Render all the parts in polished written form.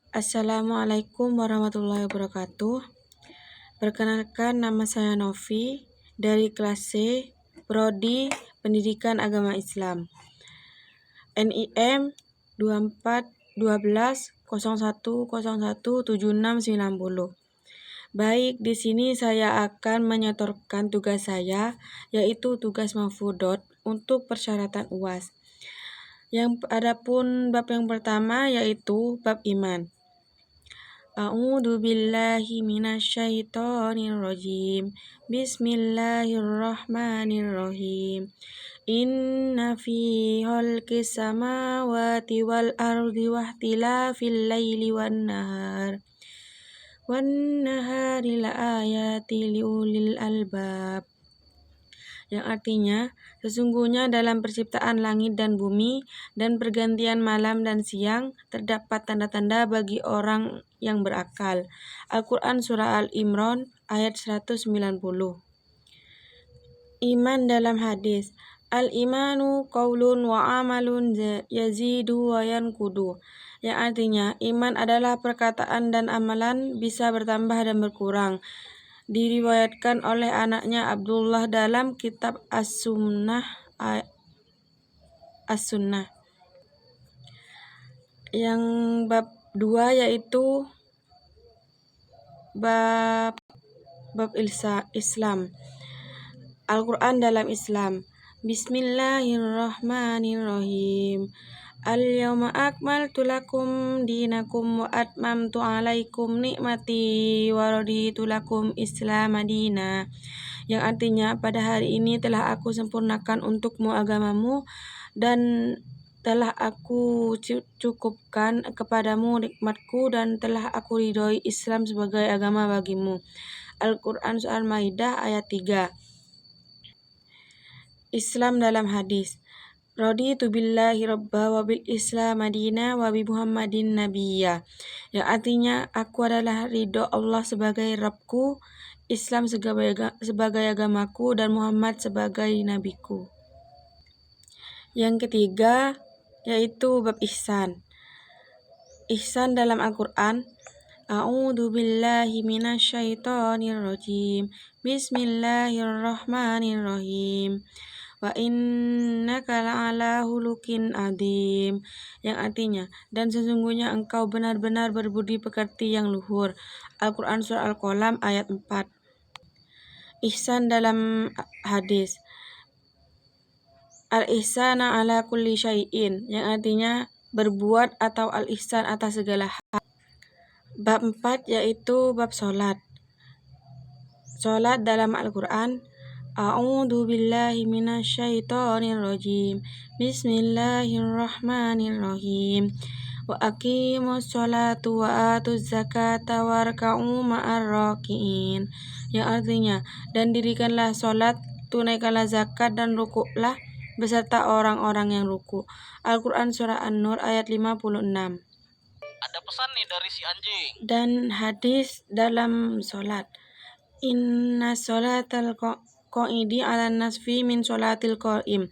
Assalamualaikum warahmatullahi wabarakatuh. Perkenalkan, nama saya Novi dari kelas C, Prodi Pendidikan Agama Islam. NIM 241201017690. Baik, di sini saya akan menyetorkan tugas saya, yaitu tugas Mafudot untuk persyaratan UAS. Adapun bab yang pertama yaitu bab iman. A'udzu billahi minasyaitonir rajim. Bismillahirrahmanirrahim. Inna fi khalqis samawati wal ardi wahtilafil laili wan nahari la ayati liulil albab. Yang artinya, sesungguhnya dalam penciptaan langit dan bumi dan pergantian malam dan siang terdapat tanda-tanda bagi orang yang berakal. Al-Quran Surah Al-Imran ayat 190. Iman dalam hadis. Al-imanu qaulun wa amalun yazidu wa yankudu. Yang artinya, iman adalah perkataan dan amalan, bisa bertambah dan berkurang. Diriwayatkan oleh anaknya Abdullah dalam kitab As-Sunnah. Yang bab 2 yaitu bab Islam. Al-Quran dalam Islam. Bismillahirrahmanirrahim. Al-yawma akmaltu lakum dinakum wa atmamtu alaikum nikmati wa raditu lakum Islam madina. Yang artinya, pada hari ini telah aku sempurnakan untukmu agamamu dan telah aku cukupkan kepadamu nikmatku dan telah aku ridhoi Islam sebagai agama bagimu. Al-Quran Surah Al-Maidah ayat 3. Islam dalam hadis. Raditu billahi rabba wa bil Islam madina wa bi Muhammadin nabiyya. Yang artinya, aku adalah ridho Allah sebagai Rabbku, Islam sebagai agamaku, dan Muhammad sebagai nabiku. Yang ketiga yaitu bab ihsan. Ihsan dalam Al-Quran. A'udzu billahi minasyaitonir rajim. Bismillahirrahmanirrahim. Wa innaka la'ala hulukin adim. Yang artinya, dan sesungguhnya engkau benar-benar berbudi pekerti yang luhur. Al-Quran Surah Al-Qalam ayat 4. Ihsan dalam hadis. Al-ihsana ala kulli syai'in. Yang artinya berbuat atau al-ihsan atas segala hal. Bab 4 yaitu bab sholat. Sholat dalam Al-Quran. A'udzu billahi minasyaitonir rajim. Bismillahirrahmanirrahim. Wa aqimus sholata wa atuz zakata warka'u ma'ar raki'in. Yang artinya, dan dirikanlah sholat, tunaikanlah zakat dan rukuklah beserta orang-orang yang ruku. Al-Quran Surah An-Nur ayat 56. Ada pesan nih dari si anjing. Dan hadis dalam sholat. Inna sholatal qa'idi ala nasfi min sholatil qa'im.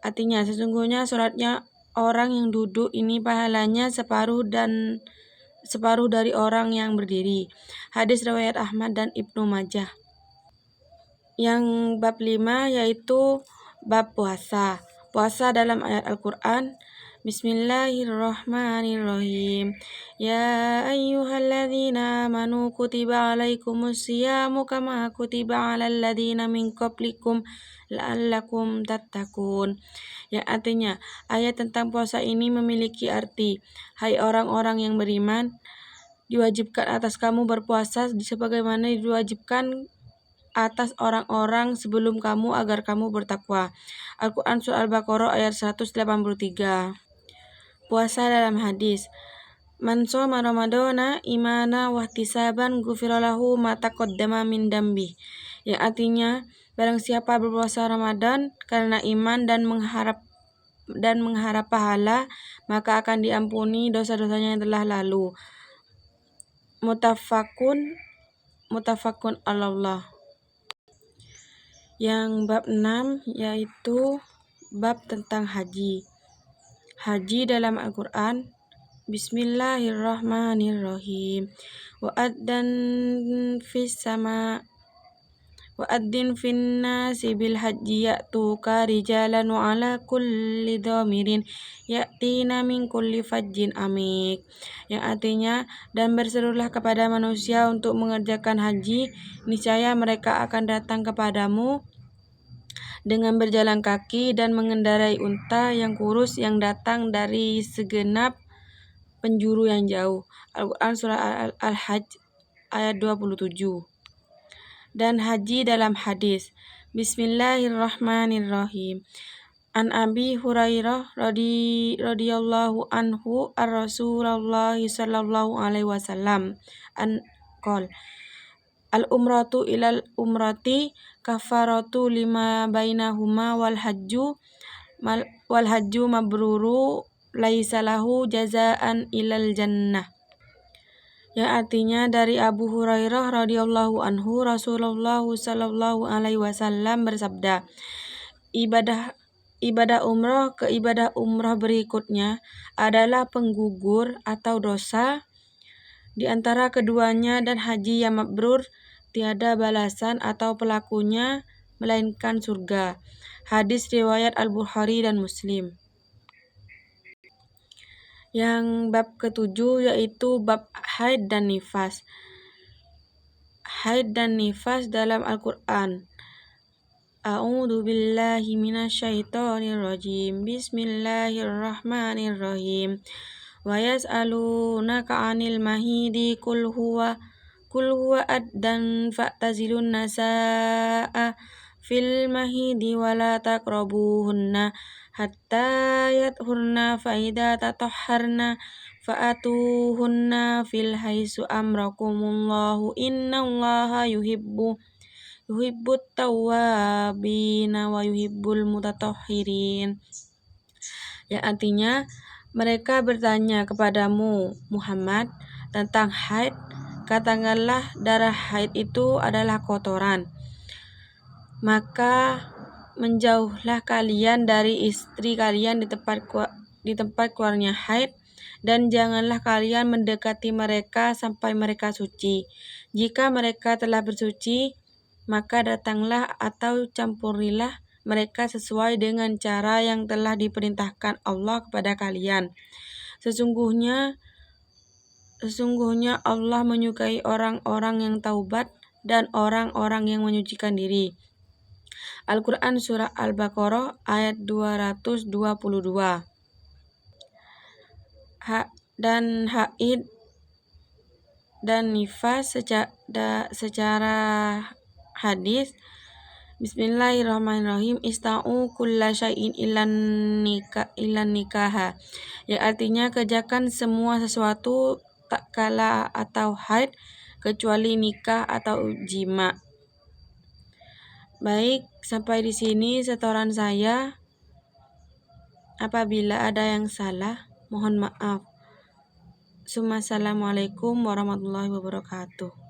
Artinya, sesungguhnya sholatnya orang yang duduk ini pahalanya separuh dari orang yang berdiri. Hadis riwayat Ahmad dan Ibnu Majah. Yang bab 5 yaitu bab puasa. Puasa dalam ayat Al-Quran. Bismillahirrahmanirrahim. Ya ayyuhalladzina amanu kutiba alaikumus siyamu kama kutiba alal ladzina min qablikum la'allakum tattaqun. Yang artinya, ayat tentang puasa ini memiliki arti, hai orang-orang yang beriman, diwajibkan atas kamu berpuasa sebagaimana diwajibkan atas orang-orang sebelum kamu agar kamu bertakwa. Al-Quran Surah Al-Baqarah ayat 183. Puasa dalam hadis. Man shoma ramadhana imana wa ihtisaban ghufira lahu ma taqaddama min dambi. Yang artinya, barang siapa berpuasa Ramadan karena iman dan mengharap pahala, maka akan diampuni dosa-dosanya yang telah lalu. Mutafakun Allah. Yang bab 6 yaitu bab tentang haji. Haji dalam Al-Quran. Bismillahirrahmanirrahim. Wa'addan fis sama Wa'addin finnasi bil haji ya'tuka rijalan wa ala kulli dhamirin ya'tina min kulli fajjin amik. Yang artinya, dan berserulah kepada manusia untuk mengerjakan haji, niscaya mereka akan datang kepadamu dengan berjalan kaki dan mengendarai unta yang kurus yang datang dari segenap penjuru yang jauh. Al-Quran Surah Al-Hajj ayat 27. Dan haji dalam hadis. Bismillahirrahmanirrahim. An Abi Hurairah radhiyallahu anhu ar-Rasulullah sallallahu alaihi wasallam an qol al umratu ilal umrati kafaratu lima bainahuma wal hajju mabruru laisa lahu jazaan ilal jannah. Yang artinya dari Abu Hurairah radhiyallahu anhu, Rasulullah sallallahu alaihi wasallam bersabda, ibadah umrah ke ibadah umrah berikutnya adalah penggugur atau dosa di antara keduanya, dan haji yang mabrur tiada balasan atau pelakunya melainkan surga. Hadis riwayat Al-Bukhari dan Muslim. Yang bab ketujuh yaitu bab haid dan nifas. Haid dan nifas dalam Al-Quran. A'udzu billahi minasyaitonir rajim. Bismillahirrahmanirrahim. Wa yas'alunaka 'anil mahidi qul huwa addan fa'tazilun nasaa fil mahidi wa la taqrabuhunna hatta yathurna fa idza tatahharna fa'atuhunna fil haisu amrakumullahu innallaha yuhibbut tawwabina wa yuhibbul mutatahhirin. Yang artinya, mereka bertanya kepadamu Muhammad tentang haid, katakanlah darah haid itu adalah kotoran. Maka menjauhlah kalian dari istri kalian di tempat keluarnya haid, dan janganlah kalian mendekati mereka sampai mereka suci. Jika mereka telah bersuci, maka datanglah atau campurilah mereka sesuai dengan cara yang telah diperintahkan Allah kepada kalian. Sesungguhnya Allah menyukai orang-orang yang taubat dan orang-orang yang menyucikan diri. Al-Quran Surah Al-Baqarah ayat 222. Dan haid dan nifas secara hadis. Bismillahirrahmanirrahim. Ista'u kulla syai'in ilan nikaha. Yang artinya, kerjakan semua sesuatu tak kala atau haid kecuali nikah atau jima. Baik, sampai di sini setoran saya. Apabila ada yang salah, mohon maaf. Assalamualaikum warahmatullahi wabarakatuh.